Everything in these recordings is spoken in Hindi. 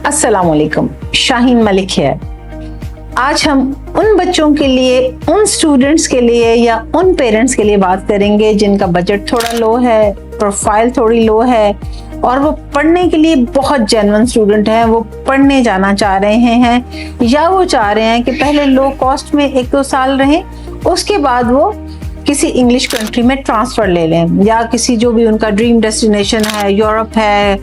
अस्सलाम वालेकुम, शाहीन मलिक है। आज हम उन बच्चों के लिए, उन स्टूडेंट्स के लिए या उन पेरेंट्स के लिए बात करेंगे जिनका बजट थोड़ा लो है, प्रोफाइल थोड़ी लो है और वो पढ़ने के लिए बहुत जेन्युइन स्टूडेंट हैं। वो पढ़ने जाना चाह रहे हैं या वो चाह रहे हैं कि पहले लो कॉस्ट में 1-2 साल रहें, उसके बाद वो किसी इंग्लिश कंट्री में ट्रांसफर ले लें, या किसी जो भी उनका ड्रीम डेस्टिनेशन है, यूरोप है,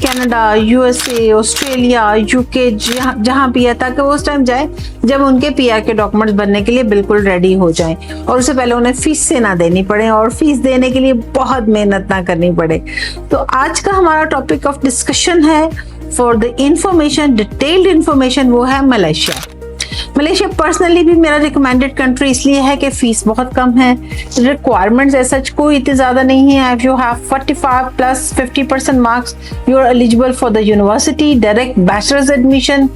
कनाडा, यूएसए, ऑस्ट्रेलिया, यूके, जहाँ भी है, ताकि वो उस टाइम जाए जब उनके पीआर के डॉक्यूमेंट्स बनने के लिए बिल्कुल रेडी हो जाएं और उससे पहले उन्हें फीस से ना देनी पड़े और फीस देने के लिए बहुत मेहनत ना करनी पड़े। तो आज का हमारा टॉपिक ऑफ डिस्कशन है for the information, detailed information, वो है मलेशिया। मलेशिया पर्सनली भी मेरा रिकमेंडेड कंट्री इसलिए है कि फीस बहुत कम है, रिक्वायरमेंट्स ऐसा कोई इतनी ज्यादा नहीं है। If you have 45 plus 50% marks, you are eligible for the university, direct bachelors admission.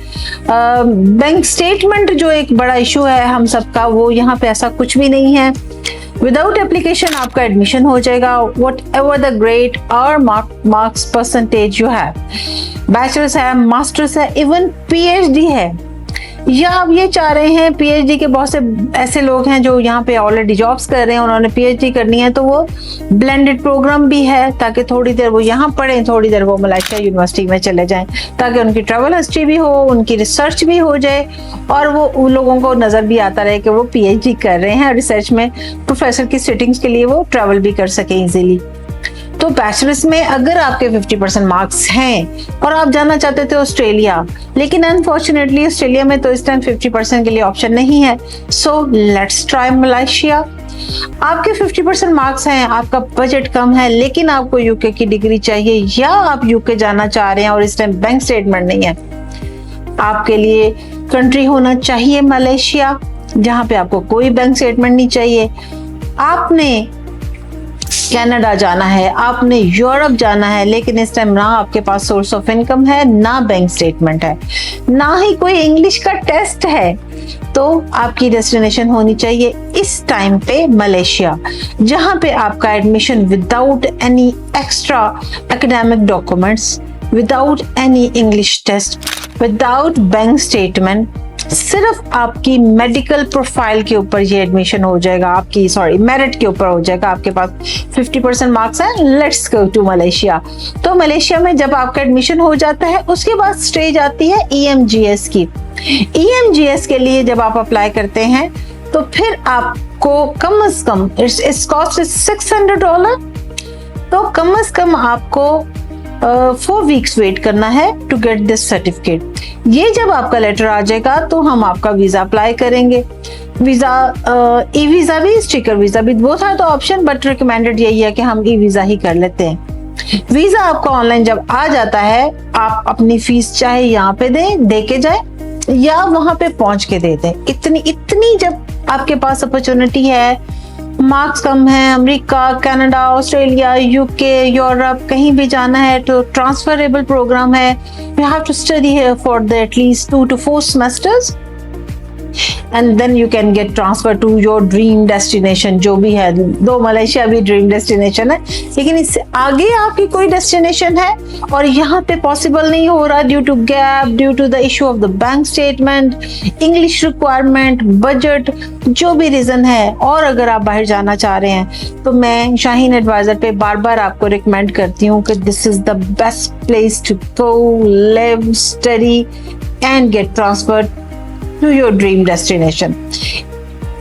Bank statement जो एक बड़ा इशू है हम सबका, वो यहाँ पे ऐसा कुछ भी नहीं है। विदाउट एप्लीकेशन आपका एडमिशन हो जाएगा, वट एवर द ग्रेड और marks percentage you have. Bachelors है, मास्टर्स है, इवन पीएचडी है। या आप ये चाह रहे हैं, पीएचडी के बहुत से ऐसे लोग हैं जो यहाँ पे ऑलरेडी जॉब्स कर रहे हैं, उन्होंने पीएचडी करनी है, तो वो ब्लेंडेड प्रोग्राम भी है ताकि थोड़ी देर वो यहाँ पढ़ें, थोड़ी देर वो मलेशिया यूनिवर्सिटी में चले जाएं, ताकि उनकी ट्रैवल हिस्ट्री भी हो, उनकी रिसर्च भी हो जाए और वो उन लोगों को नजर भी आता रहे कि वो पीएचडी कर रहे हैं। रिसर्च में प्रोफेसर की सिटिंग्स के लिए वो ट्रैवल भी कर सके इजीली। तो बैचलर्स में अगर आपके 50% मार्क्स हैं और आप जाना चाहते थे ऑस्ट्रेलिया, लेकिन अनफॉर्चुनेटली ऑस्ट्रेलिया में तो इस टाइम 50% के लिए ऑप्शन नहीं है, सो लेट्स ट्राई मलेशिया। आपके 50% मार्क्स हैं, आपका बजट कम है, लेकिन आपको यूके की डिग्री चाहिए या आप यूके जाना चाह रहे हैं और इस टाइम बैंक स्टेटमेंट नहीं है, आपके लिए कंट्री होना चाहिए मलेशिया, जहां पे आपको कोई बैंक स्टेटमेंट नहीं चाहिए। आपने कनाडा जाना है, आपने यूरोप जाना है, लेकिन इस टाइम ना आपके पास सोर्स ऑफ इनकम है, ना बैंक स्टेटमेंट है, ना ही कोई इंग्लिश का टेस्ट है, तो आपकी डेस्टिनेशन होनी चाहिए इस टाइम पे मलेशिया, जहां पे आपका admission without any extra academic documents, without any English test, without bank statement, सिर्फ आपकी मेडिकल प्रोफाइल के ऊपर ये एडमिशन हो जाएगा, आपकी मेरिट के ऊपर हो जाएगा। आपके पास 50% मार्क्स है, लेट्स गो टू मलेशिया। तो मलेशिया में जब आपका एडमिशन हो जाता है, उसके बाद स्टेज आती है EMGS की। EMGS के लिए जब आप अप्लाई करते हैं तो फिर आपको कम से कम इट्स कॉस्ट $600, तो कम से कम आपको 4 वीक्स वेट करना है टू गेट दिस सर्टिफिकेट। ये जब आपका लेटर आ जाएगा तो हम आपका वीजा अप्लाई करेंगे। वीजा, ई वीजा भी, स्टिकर वीजा भी, वो था तो ऑप्शन, बट रिकमेंडेड यही है कि हम ई वीजा ही कर लेते हैं। वीजा आपका ऑनलाइन जब आ जाता है, आप अपनी फीस चाहे यहाँ पे दे के जाए या वहां पे पहुंच के दे दें। इतनी जब आपके पास अपॉर्चुनिटी है, मार्क्स कम है, America, Canada, Australia, UK, Europe कहीं भी जाना है तो ट्रांसफरेबल प्रोग्राम है। You have to study here for the at least 2 to 4 semesters and then you can get transfer to your dream destination, जो भी है। दो मलेशिया भी ड्रीम डेस्टिनेशन है, लेकिन इससे आगे आपकी कोई डेस्टिनेशन है और यहाँ पे पॉसिबल नहीं हो रहा due to gap, due to the issue of the bank statement, English requirement, budget, जो भी रीजन है, और अगर आप बाहर जाना चाह रहे हैं तो मैं शाहीन एडवाइजर पे बार बार आपको रिकमेंड करती हूँ कि this is the best place to go, live, study and get transferred to your dream destination.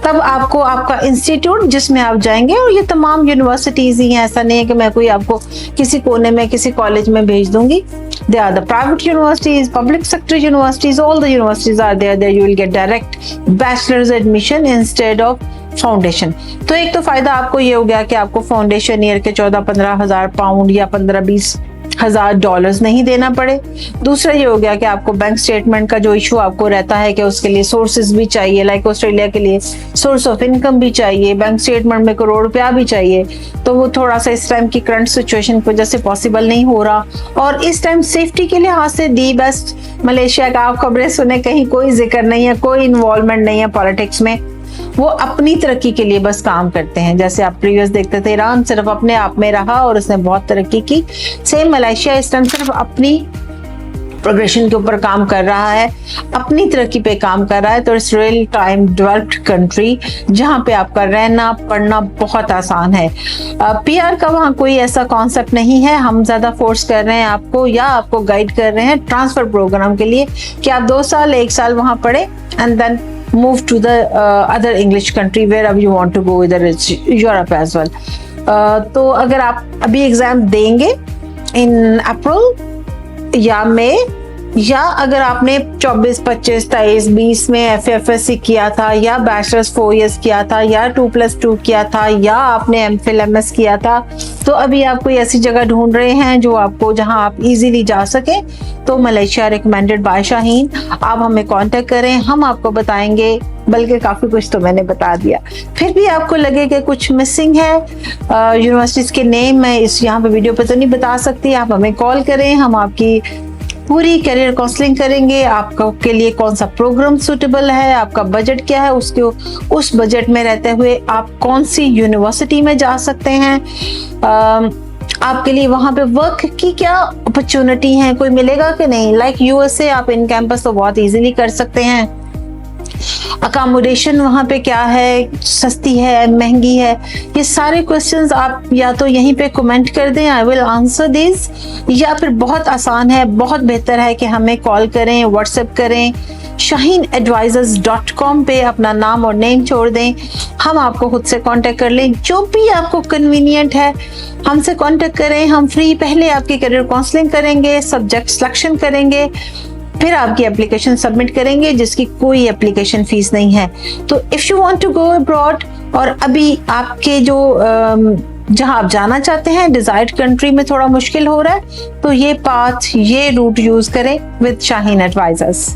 तब आपको आपका इंस्टीट्यूट जिसमें आप जाएंगे, और ये तमाम यूनिवर्सिटीज ही हैं, ऐसा नहीं है कि मैं कोई आपको किसी कोने में किसी कॉलेज में भेज दूंगी। They are the private universities, public sector universities, all the universities are there, you will get direct bachelors admission instead of foundation. तो एक तो फायदा आपको ये हो गया कि आपको फाउंडेशन ईयर के 14-15 हजार पाउंड या 15-20 हजार डॉलर्स नहीं देना पड़े। दूसरा ये हो गया कि आपको बैंक स्टेटमेंट का जो इशू आपको रहता है कि उसके लिए सोर्सेज भी चाहिए, लाइक ऑस्ट्रेलिया के लिए सोर्स ऑफ इनकम भी चाहिए, बैंक स्टेटमेंट में करोड़ रुपया भी चाहिए, तो वो थोड़ा सा इस टाइम की करंट सिचुएशन की वजह से पॉसिबल नहीं हो रहा। और इस टाइम सेफ्टी के लिहाज से दी बेस्ट मलेशिया का आप खबरें सुने, कहीं कोई जिक्र नहीं है, कोई इन्वॉल्वमेंट नहीं है पॉलिटिक्स में, वो अपनी तरक्की के लिए बस काम करते हैं। जैसे आप प्रीवियस देखते थे, ईरान सिर्फ अपने आप में रहा और उसने बहुत तरक्की की, सेम मलेशिया इस टाइम सिर्फ अपनी प्रोग्रेशन के ऊपर काम कर रहा है, अपनी तरक्की पे काम कर रहा है, तो it's real time developed country जहाँ पे आपका रहना पढ़ना बहुत आसान है। पीआर का वहाँ कोई ऐसा कॉन्सेप्ट नहीं है। हम ज्यादा फोर्स कर रहे हैं आपको या आपको गाइड कर रहे हैं ट्रांसफर प्रोग्राम के लिए कि आप 2 साल 1 साल वहाँ पढ़े and then move to the other English country wherever you want to go, whether it's Europe as well. तो अगर आप अभी एग्जाम देंगे इन अप्रैल या मई, या अगर आपने 24, 25, 23, 20 में FFSC किया था या बैचलर्स 4 इयर्स किया था या 2+2 किया था या आपने MPhil MS किया था, तो अभी आप कोई ऐसी जगह ढूंढ रहे हैं जो आपको जहां आप इजीली जा सके, तो मलेशिया रिकमेंडेड बाय शाहीन। आप हमें कांटेक्ट करें, हम आपको बताएंगे, बल्कि काफी कुछ तो मैंने बता दिया। फिर भी आपको लगे कि कुछ मिसिंग है, यूनिवर्सिटीज के नेम मैं इस यहाँ पे वीडियो पे तो नहीं बता सकती, आप हमें कॉल करें, हम आपकी पूरी करियर काउंसलिंग करेंगे। आपका के लिए कौन सा प्रोग्राम सूटेबल है, आपका बजट क्या है, उसके उस बजट में रहते हुए आप कौन सी यूनिवर्सिटी में जा सकते हैं, आपके लिए वहां पे वर्क की क्या अपॉर्चुनिटी है, कोई मिलेगा कि नहीं। लाइक यूएसए आप इन कैंपस तो बहुत इजीली कर सकते हैं। अकोमोडेशन वहाँ पे क्या है, सस्ती है महंगी है, ये सारे क्वेश्चंस आप या तो यहीं पे कमेंट कर दें, आई विल आंसर दिस, या फिर बहुत आसान है, बहुत बेहतर है कि हमें कॉल करें, व्हाट्सएप करें, shaheenadvisors.com पे अपना नाम और नेम छोड़ दें, हम आपको खुद से कांटेक्ट कर लें। जो भी आपको कन्वीनियंट है हमसे कांटेक्ट करें, हम फ्री पहले आपकी करियर काउंसलिंग करेंगे, सब्जेक्ट सिलेक्शन करेंगे, फिर आपकी एप्लीकेशन सबमिट करेंगे जिसकी कोई एप्लीकेशन फीस नहीं है। तो if you want to go abroad और अभी आपके जो जहां आप जाना चाहते हैं डिजायर्ड कंट्री में थोड़ा मुश्किल हो रहा है, तो ये पाथ ये रूट यूज करें विद शाहीन एडवाइजर्स।